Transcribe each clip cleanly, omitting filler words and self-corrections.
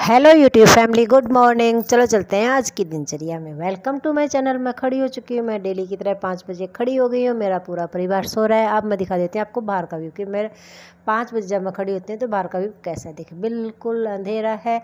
Hello YouTube family, good morning. चलो चलते हैं आज की दिनचर्या में। Welcome to my channel. मैं खड़ी हो चुकी हूँ। मैं डेली की तरह 5 बजे खड़ी हो गई हूँ। मेरा पूरा परिवार सो रहा है। अब मैं दिखा देती हूँ आपको बाहर का व्यू कि मेरे 5 बजे जब मैं खड़ी होती हूँ तो बाहर का व्यू कैसा दिखे। बिल्कुल अंधेरा है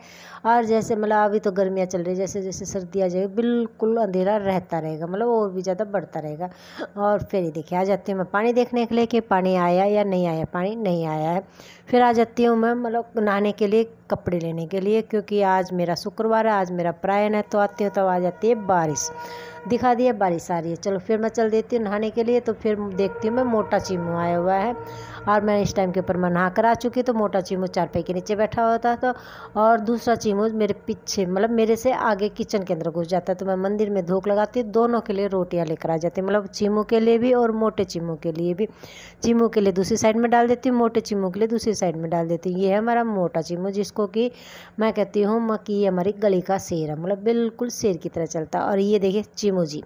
और जैसे अभी तो गर्मियाँ चल रही है, जैसे जैसे सर्दी आ जाएगी बिल्कुल अंधेरा रहता रहेगा, और भी ज़्यादा बढ़ता रहेगा। और फिर ये देखिए आ जाती हूँ मैं पानी देखने के लिए कि पानी आया या नहीं आया। पानी नहीं आया है। फिर आ जाती हूँ मैं नहाने के लिए, कपड़े लेने के लिए, क्योंकि आज मेरा शुक्रवार है, आज मेरा प्रायन है। तो आती हूँ तब आ जाती है बारिश। दिखा दिया बारिश आ रही है। चलो फिर मैं चल देती हूँ नहाने के लिए। तो फिर देखती हूँ मैं मोटा चीमू आया हुआ है और मैं इस टाइम के ऊपर मैं नहा कर आ चुकी। तो मोटा चीमू चारपाई के नीचे बैठा होता था और दूसरा चीमू मेरे पीछे मेरे से आगे किचन के अंदर घुस जाता है। तो मैं मंदिर में धूप लगाती हूँ, दोनों के लिए रोटियाँ लेकर आ जाती हूँ, चीमू के लिए भी और मोटे चीमू के लिए भी। चीमू के लिए दूसरी साइड में डाल देती हूँ, मोटे चीमू के लिए दूसरी साइड में डाल देती हूँ। ये है हमारा मोटा चीमू, जिसको कि मैं कहती हूँ कि हमारी गली का शेर है, बिल्कुल शेर की तरह चलता है। और ये देखिए चीमू जी,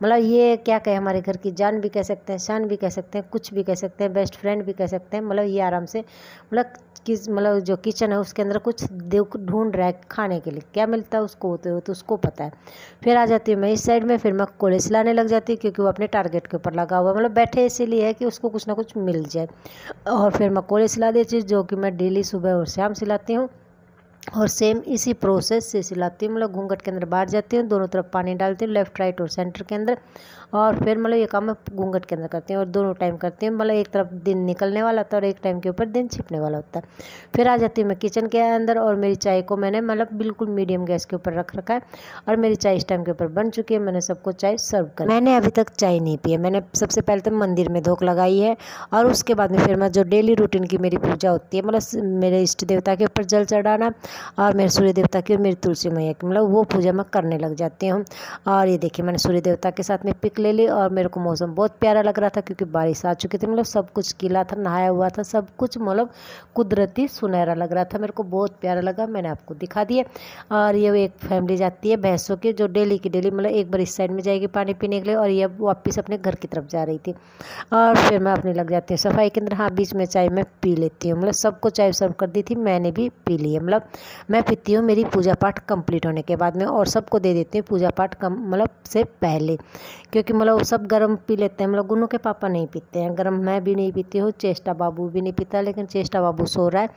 ये क्या कहे, हमारे घर की जान भी कह सकते हैं, शान भी कह सकते हैं, कुछ भी कह सकते हैं, बेस्ट फ्रेंड भी कह सकते हैं। ये आराम से जो किचन है उसके अंदर कुछ ढूंढ रहा है खाने के लिए, क्या मिलता है उसको तो उसको पता है। फिर आ जाती हूँ मैं इस साइड में। फिर मैं कोले सिलाने लग जाती हूँ, क्योंकि वो अपने टारगेट के ऊपर लगा हुआ बैठे इसीलिए है कि उसको कुछ ना कुछ मिल जाए। और फिर मैं कोले सिला देती हूँ, जो कि मैं डेली सुबह और शाम सिलाती हूँ। और सेम इसी प्रोसेस से सिलाती हूँ। घूंघट के अंदर बाहर जाती हूँ, दोनों तरफ पानी डालती हूँ, लेफ्ट राइट और सेंटर के अंदर। और फिर ये काम मैं घूंघट के अंदर करती हूँ और दोनों टाइम करती हूँ। एक तरफ दिन निकलने वाला होता है और एक टाइम के ऊपर दिन छिपने वाला होता है। फिर आ जाती हूँ मैं किचन के अंदर और मेरी चाय को मैंने बिल्कुल मीडियम गैस के ऊपर रख रखा है और मेरी चाय इस टाइम के ऊपर बन चुकी है। मैंने सबको चाय सर्व कर, मैंने अभी तक चाय नहीं पी है। मैंने सबसे पहले तो मंदिर में धूप लगाई है और उसके बाद में फिर मैं जो डेली रूटीन की मेरी पूजा होती है, मेरे इष्ट देवता के ऊपर जल चढ़ाना और मेरे सूर्य देवता की और मेरी तुलसी मैया की वो पूजा मैं करने लग जाती हूँ। और ये देखिए मैंने सूर्य देवता के साथ में पिक ले ली और मेरे को मौसम बहुत प्यारा लग रहा था, क्योंकि बारिश आ चुकी थी। सब कुछ गीला था, नहाया हुआ था, सब कुछ कुदरती सुनहरा लग रहा था। मेरे को बहुत प्यारा लगा, मैंने आपको दिखा दिया। और ये एक फैमिली जाती है भैंसों की, जो डेली की डेली एक बार इस साइड में जाएगी पानी पीने के लिए और ये वापस अपने घर की तरफ जा रही थी। और फिर मैं अपनी लग जाती हूँ सफाई के अंदर। हाँ, बीच में चाय मैं पी लेती हूँ, सबको चाय सर्व कर दी थी, मैंने भी पी ली है। मैं पीती हूँ मेरी पूजा पाठ कंप्लीट होने के बाद में, और सबको दे देती हूँ पूजा पाठ से पहले, क्योंकि सब गर्म पी लेते हैं। गुन्नू के पापा नहीं पीते हैं गर्म, मैं भी नहीं पीती हूँ, चेष्टा बाबू भी नहीं पीता, लेकिन चेष्टा बाबू सो रहा है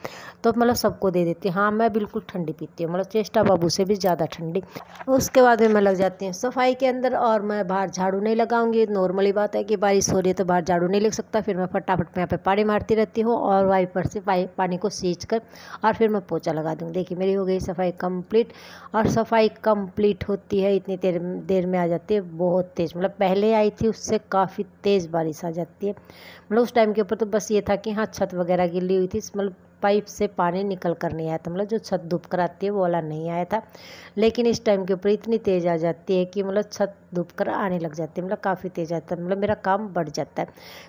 तो सबको दे देती हूँ। हाँ, मैं बिल्कुल ठंडी पीती हूँ, चेष्टा बाबू से भी ज़्यादा ठंडी। उसके बाद में मैं लग जाती हूँ सफाई के अंदर और मैं बाहर झाड़ू नहीं लगाऊंगी। नॉर्मली बात है कि बारिश हो रही है तो बाहर झाड़ू नहीं लग सकता। फिर मैं फटाफट यहाँ पे पानी मारती रहती हूँ और वाइपर से पानी को सींच कर और फिर मैं पोछा लगा दूँगी। देखिए मेरी हो गई सफाई कंप्लीट। और सफाई कंप्लीट होती है इतनी देर में आ जाती है बहुत तेज़, पहले आई थी उससे काफ़ी तेज़ बारिश आ जाती है। उस टाइम के ऊपर तो बस ये था कि हाँ छत वगैरह गिली हुई थी, पाइप से पानी निकल कर नहीं आया था, जो छत धूप कर आती है वो वाला नहीं आया था। लेकिन इस टाइम के ऊपर इतनी तेज़ आ जाती है कि छत धूप कर आने लग जाती है, काफ़ी तेज़ आता है, मेरा काम बढ़ जाता है।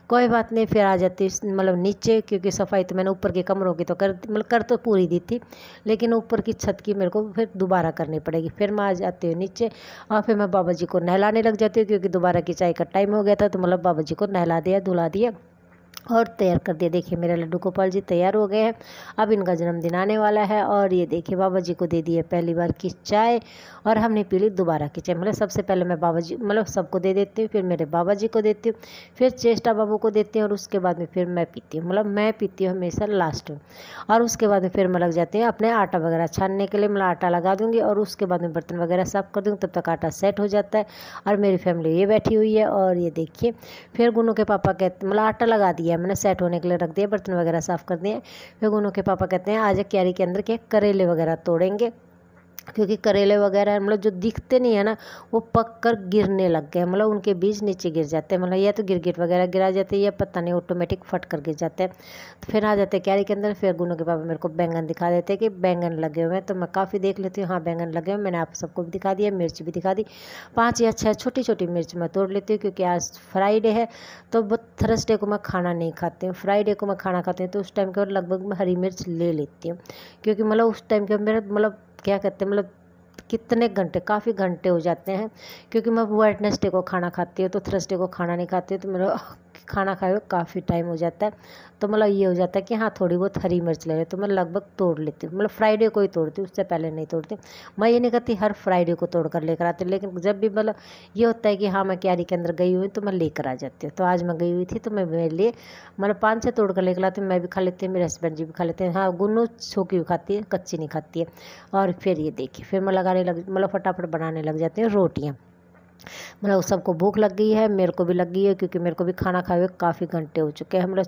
कोई बात नहीं, फिर आ जाती है नीचे, क्योंकि सफाई तो मैंने ऊपर के कमरों की तो कर तो पूरी दी थी, लेकिन ऊपर की छत की मेरे को फिर दोबारा करनी पड़ेगी। फिर मैं आ जाती हूँ नीचे और फिर मैं बाबा जी को नहलाने लग जाती हूँ, क्योंकि दोबारा की चाय का टाइम हो गया था। तो बाबा जी को नहला दिया, धुला दिया और तैयार कर दिया। देखिए मेरे लड्डू गोपाल जी तैयार हो गए हैं, अब इनका जन्मदिन आने वाला है। और ये देखिए बाबा जी को दे दी है पहली बार की चाय और हमने पी ली दोबारा की चाय। सबसे पहले मैं बाबा जी सबको दे देती हूँ, फिर मेरे बाबा जी को देती हूँ, फिर चेष्टा बाबू को देती हूँ और उसके बाद में फिर मैं पीती हूँ। मैं पीती हूँ हमेशा लास्ट में। और उसके बाद में फिर मैं लग जाती हूँ अपने आटा वगैरह छानने के लिए। आटा लगा दूँगी और उसके बाद में बर्तन वगैरह साफ़ कर दूँगी, तब तक आटा सेट हो जाता है। और मेरी फैमिली ये बैठी हुई है और ये देखिए फिर गुनू के पापा कहते आटा लगा दिया मैंने, सेट होने के लिए रख दिया, बर्तन वगैरह साफ़ कर दिए। फिर गुनू के पापा कहते हैं आज क्यारी के अंदर के करेले वगैरह तोड़ेंगे, क्योंकि करेले वगैरह जो दिखते नहीं है ना वो पक कर गिरने लग गए, उनके बीज नीचे गिर जाते हैं, या तो गिरगिट वगैरह गिरा जाते हैं या पता नहीं ऑटोमेटिक फट कर गिर जाते हैं। तो फिर आ जाते हैं क्यारी के अंदर। फिर गुनू के पापा मेरे को बैंगन दिखा देते हैं कि बैंगन लगे हुए हैं, तो मैं काफ़ी देख लेती हूँ, हाँ बैंगन लगे हुए। मैंने आप सबको भी दिखा दिया, मिर्च भी दिखा दी, 5 या 6 छोटी छोटी मिर्च मैं तोड़ लेती हूँ, क्योंकि आज फ्राइडे है तो थर्सडे को मैं खाना नहीं खाती हूँ, फ्राइडे को मैं खाना खाती हूँ। तो उस टाइम के लगभग मैं हरी मिर्च ले लेती हूँ, क्योंकि उस टाइम के मेरा क्या कहते हैं कितने घंटे, काफ़ी घंटे हो जाते हैं, क्योंकि मैं वेडनेसडे को खाना खाती हूँ तो थर्सडे को खाना नहीं खाती हूँ। तो मेरा क्योंकि खाना खाए हुए काफ़ी टाइम हो जाता है। तो मतलब ये हो जाता है कि हाँ थोड़ी बहुत हरी मिर्च ले ले, तो मैं लगभग तोड़ लेती हूँ। मतलब फ्राइडे को ही तोड़ती हूँ, उससे पहले नहीं तोड़ती। मैं ये नहीं करती हर फ्राइडे को तोड़ कर लेकर आती, लेकिन जब भी मतलब ये होता है कि हाँ मैं क्यारी के अंदर गई हुई तो मैं लेकर आ जाती हूँ। तो आज मैं गई हुई थी तो मैं मेरे लिए मतलब 5-6 तोड़ कर लेकर आती हूँ। मैं भी खा लेती हूँ, मेरे हस्बैंड जी भी खा लेते हैं। हाँ गुन्नू सूखी भी खाती है, कच्ची नहीं खाती है। और फिर ये देखिए, फिर मैं लगाने लग मतलब फटाफट बनाने लग जाती हूँ रोटियाँ। मतलब सबको भूख लग गई है, मेरे को भी लग गई है, क्योंकि मेरे को भी खाना खाए हुए काफ़ी घंटे हो चुके हैं। मतलब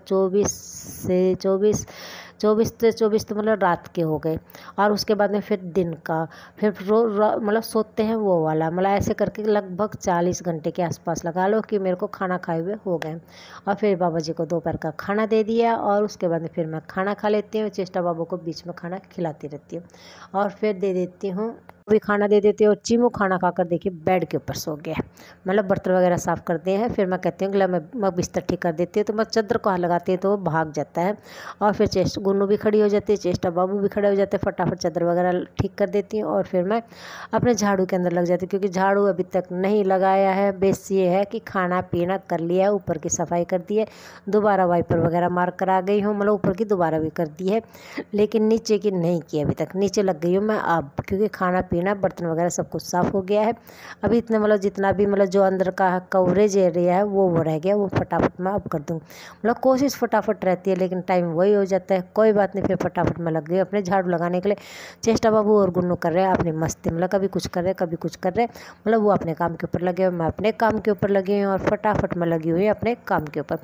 24 तो मतलब रात के हो गए। और उसके बाद में फिर दिन का, फिर मतलब सोते हैं वो वाला, मतलब ऐसे करके लगभग 40 घंटे के आसपास लगा लो कि मेरे को खाना खाए हुए हो गए। और फिर बाबा जी को दोपहर का खाना दे दिया, और उसके बाद में फिर मैं खाना खा लेती हूँ। चेष्टा बाबू को बीच में खाना खिलाती रहती हूँ, और फिर दे देती हूँ भी खाना दे देती हूँ। और चीमू खाना खाकर देखिए बेड के ऊपर सो गया, मतलब बर्तन वगैरह साफ़ करते हैं। फिर मैं कहती हूँ कि मैं बिस्तर ठीक कर देती हूँ, तो मैं चादर को हाथ लगाती हूँ तो वो भाग जाता है। और फिर गुन्नू भी खड़ी हो जाती है, चेष्टा बाबू भी खड़े हो जाते हैं, फटाफट चादर वगैरह ठीक कर देती हूँ। और फिर मैं अपने झाड़ू के अंदर लग जाती हूँ, क्योंकि झाड़ू अभी तक नहीं लगाया है। बेस ये है कि खाना पीना कर लिया, ऊपर की सफाई कर दी है, दोबारा वाइपर वगैरह मार कर आ गई हूँ, मतलब ऊपर की दोबारा भी कर दी है, लेकिन नीचे की नहीं की अभी तक। नीचे लग गई हूँ मैं अब, क्योंकि खाना पीना बर्तन वगैरह सब कुछ साफ़ हो गया है। अभी इतना मतलब जितना भी मतलब जो अंदर का कवरेज एरिया है वो रह गया, वो फटाफट मैं अब कर दूँ। मतलब कोशिश फटाफट रहती है, लेकिन टाइम वही हो जाता है। कोई बात नहीं, फिर फटाफट मैं लग गई अपने झाड़ू लगाने के लिए। चेष्टा बाबू और गुन्नू कर रहे हैं अपनी मस्ती, मतलब कभी कुछ कर रहे हैं कभी कुछ कर रहे हैं। मतलब वो अपने काम के ऊपर लगे हुए, मैं अपने काम के ऊपर लगी हूँ, और फटाफट मैं लगी हुई अपने काम के ऊपर।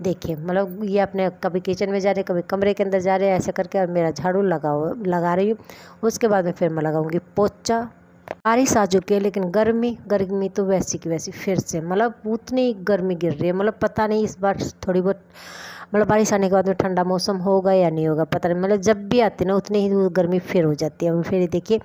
देखिए मतलब ये अपने कभी किचन में जा रहे, कभी कमरे के अंदर जा रहे हैं, ऐसे करके। और मेरा झाड़ू लगा रही हूँ। उसके बाद में फिर मैं लगाऊंगी पोछा। बारिश आ चुकी है, लेकिन गर्मी तो वैसी की वैसी फिर से, मतलब उतनी गर्मी गिर रही है। मतलब पता नहीं इस बार थोड़ी बहुत मतलब बारिश आने के बाद में ठंडा मौसम होगा या नहीं होगा, पता नहीं। मतलब जब भी आती है ना उतनी ही गर्मी फिर हो जाती है। फिर देखिए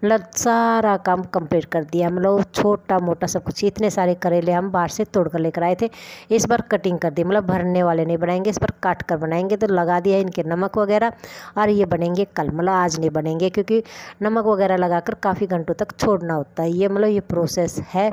मतलब सारा काम कंप्लीट कर दिया, मतलब छोटा मोटा सब कुछ। इतने सारे करेले हम बाहर से तोड़ कर लेकर आए थे, इस बार कटिंग कर दी। मतलब भरने वाले नहीं बनाएंगे, इस बार काट कर बनाएंगे। तो लगा दिया इनके नमक वगैरह, और ये बनेंगे कल, मतलब आज नहीं बनेंगे, क्योंकि नमक वगैरह लगाकर काफ़ी घंटों तक छोड़ना होता है। ये मतलब ये प्रोसेस है,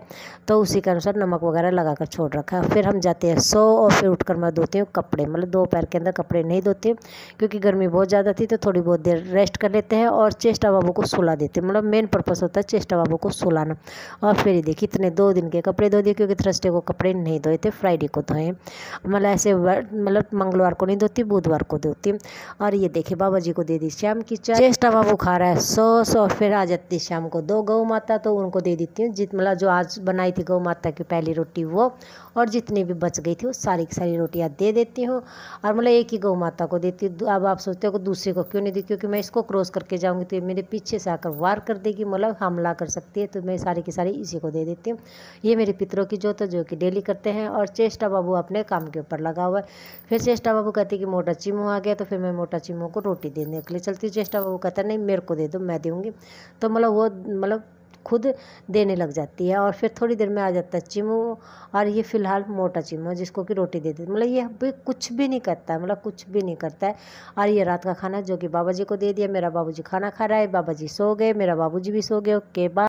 तो उसी के अनुसार नमक वगैरह लगाकर छोड़ रखा है। फिर हम जाते हैं सो, और फिर उठकर मैं धोती हूँ कपड़े। मतलब दोपहर के अंदर कपड़े नहीं धोती हूँ, क्योंकि गर्मी बहुत ज़्यादा थी, तो थोड़ी बहुत देर रेस्ट कर लेते हैं, और चेष्टा बाबू को सुला देते हैं। मतलब मेन पर्पस होता है चेष्टा बाबू को सुलाना। और फिर ये देखिए इतने 2 दिन के कपड़े धो दिए, क्योंकि थर्सडे को कपड़े नहीं धोए थे, फ्राइडे को धोए। मतलब ऐसे मतलब मंगलवार को नहीं धोती, बुधवार को धोती। और ये देखिए बाबा जी को दे दी शाम की चाय। चेष्टा बाबू खा रहा है सो। फिर आ जाती शाम को 2 गौ माता, तो उनको दे देती हूँ। मतलब जो आज बनाई थी गौ माता की पहली रोटी वो, और जितनी भी बच गई थी वो सारी की सारी रोटियाँ दे देती हूँ। और मतलब एक ही गौ माता को देती हूँ। अब आप सोचते हो कि दूसरे को क्यों नहीं दी, क्योंकि मैं इसको क्रॉस करके जाऊँगी तो ये मेरे पीछे से आकर वार कर देगी, मतलब हमला कर सकती है। तो मैं सारी की सारी इसी को दे देती हूँ। ये मेरे पितरों की जोत है, जो कि डेली करते हैं। और चेष्टा बाबू अपने काम के ऊपर लगा हुआ है। फिर चेष्टा बाबू कहते कि मोटा चिमू आ गया, तो फिर मैं मोटा चिमू को रोटी देने के लिए चलती हूँ। चेष्टा बाबू कहता नहीं मेरे को दे दो, मैं दूँगी। तो मतलब वो मतलब खुद देने लग जाती है। और फिर थोड़ी देर में आ जाता है चिमू, और ये फ़िलहाल मोटा चिमू जिसको कि रोटी दे देती। मतलब ये भी कुछ भी नहीं करता है, मतलब कुछ भी नहीं करता है। और ये रात का खाना जो कि बाबा जी को दे दिया। मेरा बाबू जी खाना खा रहा है, बाबा जी सो गए, मेरा बाबू जी भी सो गए। Okay bye.